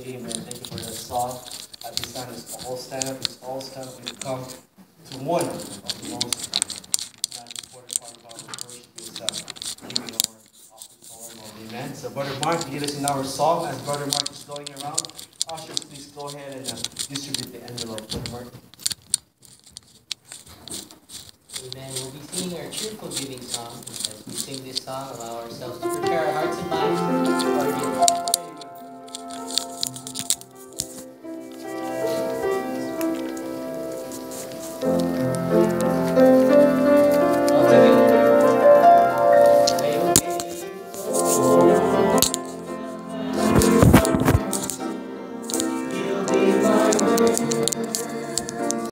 Amen. Thank you for that song. At this time, let's all stand up. Let's all stand up and come to one of the most important part of our worship is giving our office to our Lord. Amen. So, Brother Mark, lead us in our song. As Brother Mark is going around, ushers, please go ahead and distribute the envelope. Brother Mark. Amen. We'll be singing our cheerful giving song. As we sing this song, allow ourselves to prepare our hearts and minds for our giving. Very good.